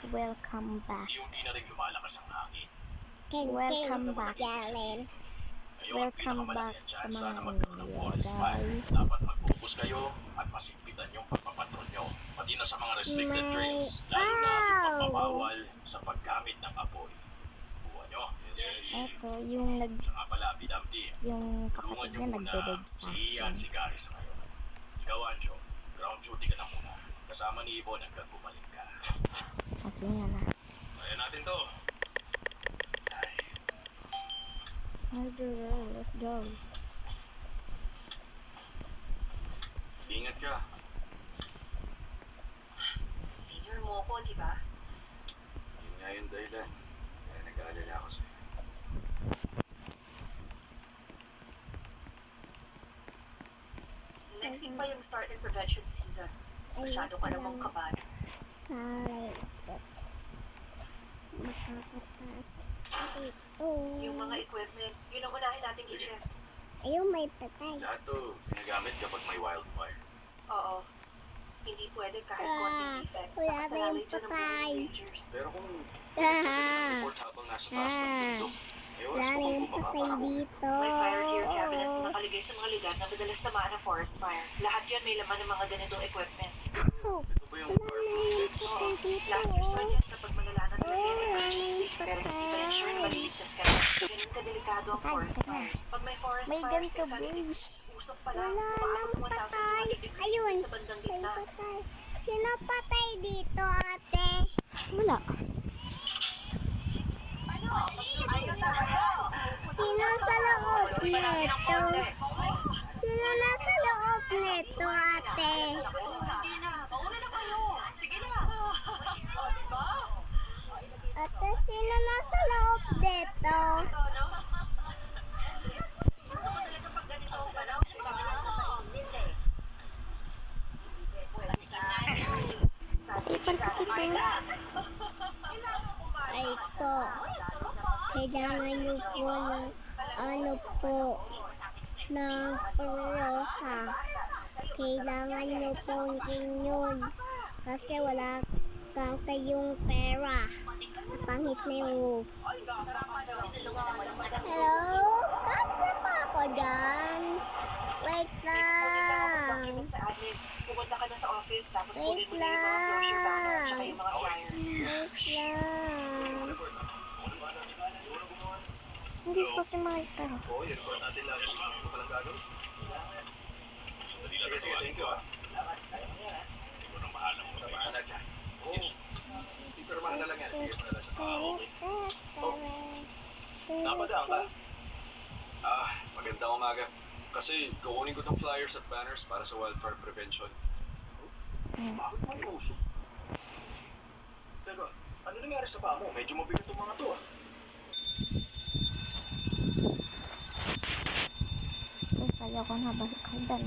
welcome back. Unti-unti na rin lumalakas ang hangin. Welcome back. Ngayon, Welcome back pinakamalayan sa dyan, mga sana magkaroon ng forest fire. guys. Dapat mag-focus kayo at masigpitan yung pagpapatrol nyo. Pati na sa mga restricted trails, lalo na yung pagbabawal sa paggamit ng apoy. Buwan nyo. Eto, yung Siya nga pala, Bidamdi. yung Tulungan kapatid nyo niya muna nagbe-beg sa si Ian, akin. si Gary sa ngayon. Ikaw, Anjo, ground duty ka na muna. Kasama ni Ibon hanggang bumalik ka. Okay nga na. Kaya natin to. Ay, Let's go. ingat ka. Senior mo ko, di ba? Yun nga yung dahilan. Kaya nag-aalala ako sa'yo. Next week pa yung start ng prevention season. Masyado ka namang kabado. Sorry. Makakapasok ito. Yung mga equipment, yun ang unahin natin i-check. Ayun, may patay. Lahat to ginagamit kapag may wildfire. Oo. Hindi pwede kahit konting defect. Wala na Nakasalalay yung dyan ng patay. mga rangers. Pero kung Ah, report habang nasa taas ng bundok, eh oras wala mo na kung yung bumaba patay para dito. May fire gear cabinets na nakalagay sa mga lugar na madalas tamaan ng forest fire. Lahat yun may laman ng mga ganitong equipment. Oh, Ano ba yung fire proof? Oo. dito. Last resort yan kapag malala na talaga yung Wala na emergency. yung Pero hindi pa patay. ensure na maliligtas ka. Ganun kadelikado ang forest fires. Pag may forest May fires, ganito, 600 boys. usok pa lang. Wala Umaabot nang 1,200 patay. degrees Ayun, sa bandang may gitna. patay. Sino patay dito, ate? Wala. Sino sa loob nito? Sino nasa loob nito, ate? Ate, sino nasa loob nito? Ipal kasi to. Ay po, kailangan niyo po ng ano po, ng pulsa. Kailangan niyo po yun. Kasi wala kang kayong pera. Pangit na yung hello? Kasi pa ako dyan. Wait lang. Sa admin, pumunta ka na sa office, tapos Wait kunin mo na yung mga closure banner at saka yung mga flyer. Wait lang. Hindi po si Martha. Oo, yun po natin last week. Ano palang gagawin? Sige, sige, thank you ah. Ikaw nang bahala mo. Bahala ka. Oo. Pero mahal na lang yan. Sige, mahal na siya. Napadaan ka? Magandang umaga. Kasi kukunin ko tong flyers at banners para sa wildfire prevention. Bakit mo yung uso? Teka, ano nangyari sa paa mo? Medyo mabigat itong mga to ah. Saya ko na balik ka dyan.